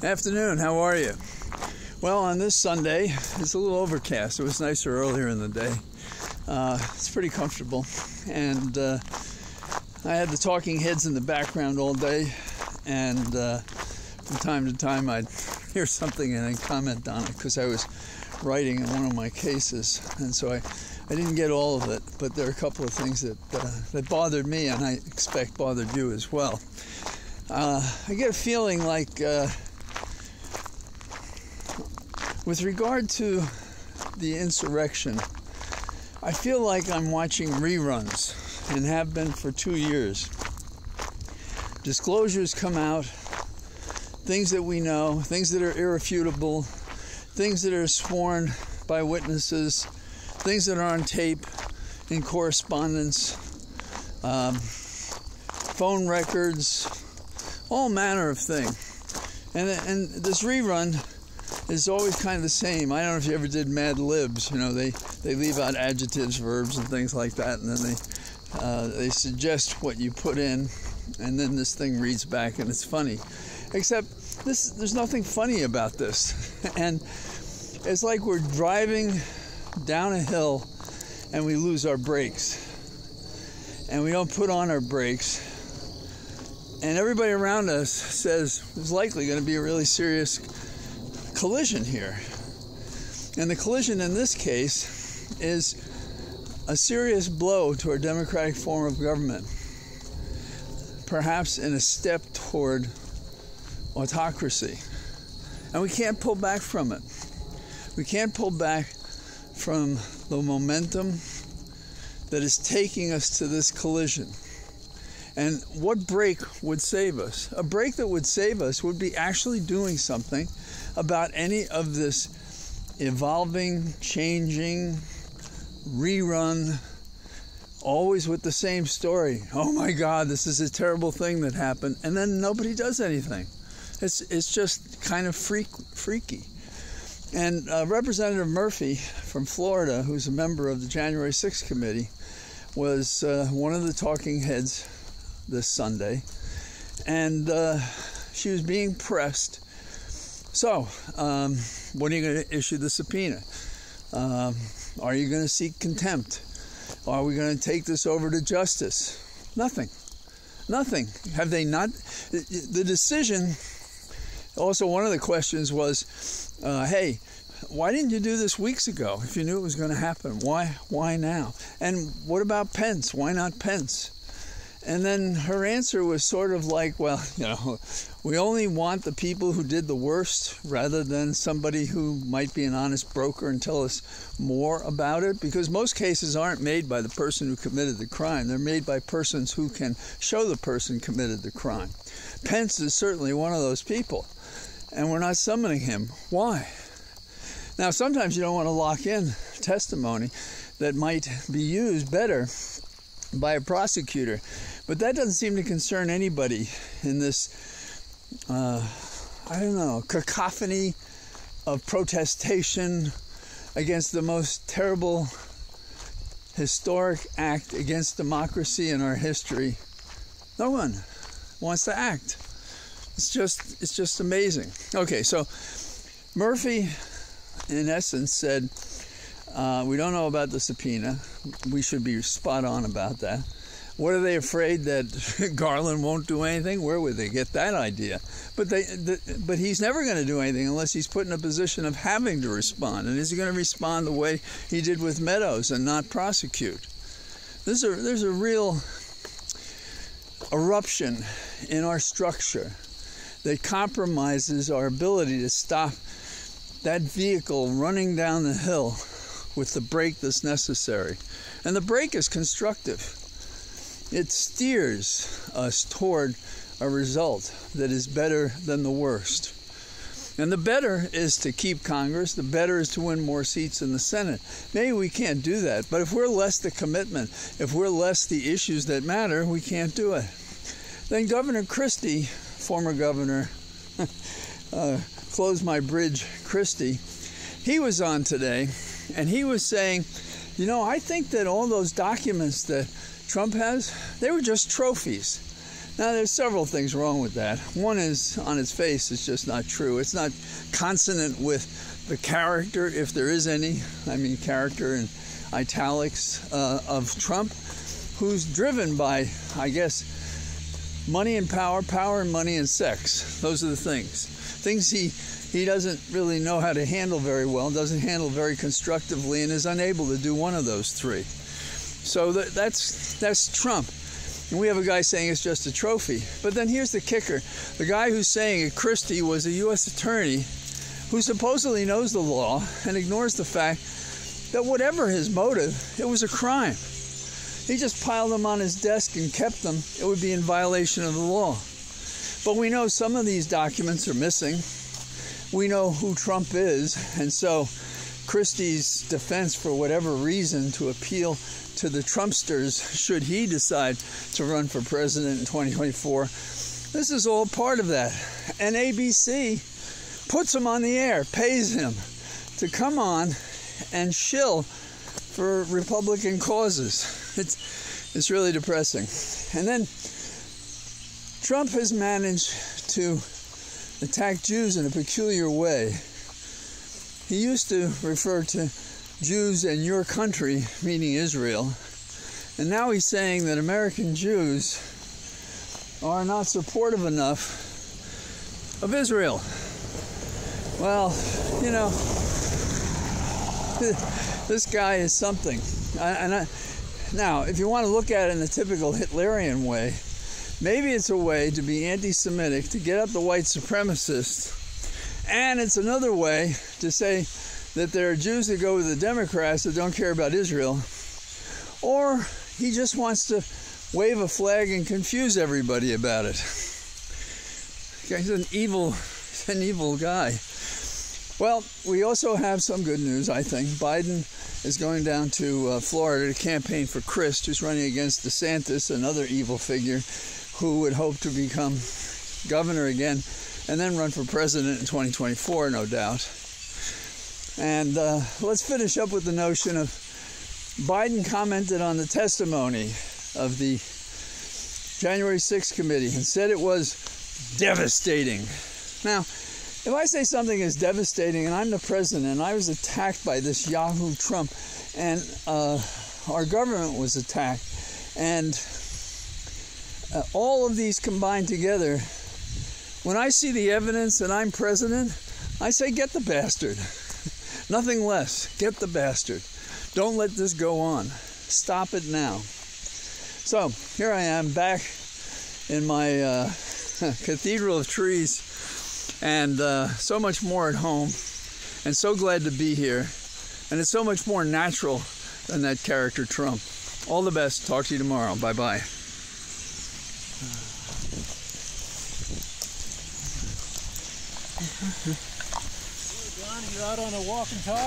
Afternoon, how are you? Well, on this Sunday, it's a little overcast. It was nicer earlier in the day. It's pretty comfortable. And I had the talking heads in the background all day. And from time to time, I'd hear something and I'd comment on it because I was writing in one of my cases. And so I didn't get all of it, but there are a couple of things that bothered me, and I expect bothered you as well. I get a feeling like, with regard to the insurrection, I feel like I'm watching reruns, and have been for 2 years. Disclosures come out, things that we know, things that are irrefutable, things that are sworn by witnesses, things that are on tape, in correspondence, phone records, all manner of things. And this rerun is always kind of the same. I don't know if you ever did Mad Libs. You know, they leave out adjectives, verbs, and things like that, and then they suggest what you put in, and then this thing reads back, and it's funny. Except there's nothing funny about this. And it's like we're driving down a hill and we lose our brakes. And we don't put on our brakes. And everybody around us says there's likely going to be a really serious collision here. And the collision in this case is a serious blow to our democratic form of government. Perhaps in a step toward autocracy. And we can't pull back from it. We can't pull back from the momentum that is taking us to this collision. And what break would save us? A break that would save us would be actually doing something about any of this evolving, changing, rerun, always with the same story. Oh my God, this is a terrible thing that happened. And then nobody does anything. It's just kind of freaky. And Representative Murphy from Florida, who's a member of the January 6th committee, was one of the talking heads this Sunday. And she was being pressed. So, when are you going to issue the subpoena? Are you going to seek contempt? Are we going to take this over to justice? Nothing. Nothing. Have they not? The decision, also one of the questions was, hey, why didn't you do this weeks ago if you knew it was going to happen? Why now? And what about Pence? Why not Pence? And then her answer was sort of like, well, you know, we only want the people who did the worst rather than somebody who might be an honest broker and tell us more about it. Because most cases aren't made by the person who committed the crime. They're made by persons who can show the person committed the crime. Pence is certainly one of those people. And we're not summoning him. Why? Now, sometimes you don't want to lock in testimony that might be used better by a prosecutor. But that doesn't seem to concern anybody in this, I don't know, cacophony of protestation against the most terrible historic act against democracy in our history. No one wants to act. It's just amazing. Okay, so Murphy, in essence, said, we don't know about the subpoena. We should be spot on about that. What are they afraid that Garland won't do anything? Where would they get that idea? But he's never going to do anything unless he's put in a position of having to respond. And is he going to respond the way he did with Meadows and not prosecute? There's a real eruption in our structure that compromises our ability to stop that vehicle running down the hill with the brake that's necessary. And the brake is constructive. It steers us toward a result that is better than the worst. And the better is to keep Congress. The better is to win more seats in the Senate. Maybe we can't do that, but if we're less the commitment, if we're less the issues that matter, we can't do it. Then Governor Christie, former governor, close my bridge Christie, he was on today, and he was saying, you know, I think that all those documents that Trump has, they were just trophies. Now, there's several things wrong with that. One is, on its face, it's just not true. It's not consonant with the character, if there is any, I mean character in italics, of Trump, who's driven by, I guess, money and power, power and money and sex. Those are the things. Things he doesn't really know how to handle very well, doesn't handle very constructively, and is unable to do one of those three. So that's Trump. And we have a guy saying it's just a trophy. But then here's the kicker. The guy who's saying it, Christie, was a U.S. attorney who supposedly knows the law and ignores the fact that whatever his motive, it was a crime. He just piled them on his desk and kept them. It would be in violation of the law. But we know some of these documents are missing. We know who Trump is. And so Christie's defense, for whatever reason, to appeal to the Trumpsters, should he decide to run for president in 2024, this is all part of that. And ABC puts him on the air, pays him to come on and shill for Republican causes. It's really depressing. And then Trump has managed to attack Jews in a peculiar way. He used to refer to Jews in your country, meaning Israel, and now he's saying that American Jews are not supportive enough of Israel. Well, you know, this guy is something. Now, if you want to look at it in the typical Hitlerian way, maybe it's a way to be anti-Semitic, to get up the white supremacists, and it's another way to say that there are Jews that go with the Democrats that don't care about Israel, or he just wants to wave a flag and confuse everybody about it. He's an evil guy. Well, we also have some good news, I think. Biden is going down to Florida to campaign for Crist, who's running against DeSantis, another evil figure who would hope to become governor again and then run for president in 2024, no doubt. And let's finish up with the notion of Biden commented on the testimony of the January 6th committee and said it was devastating. Now, if I say something is devastating and I'm the president and I was attacked by this Yahoo Trump and our government was attacked and all of these combined together, when I see the evidence and I'm president, I say get the bastard. Nothing less. Get the bastard. Don't let this go on. Stop it now. So here I am back in my cathedral of trees and so much more at home and so glad to be here. And it's so much more natural than that character Trump. All the best. Talk to you tomorrow. Bye-bye. You're out on a walk and talk.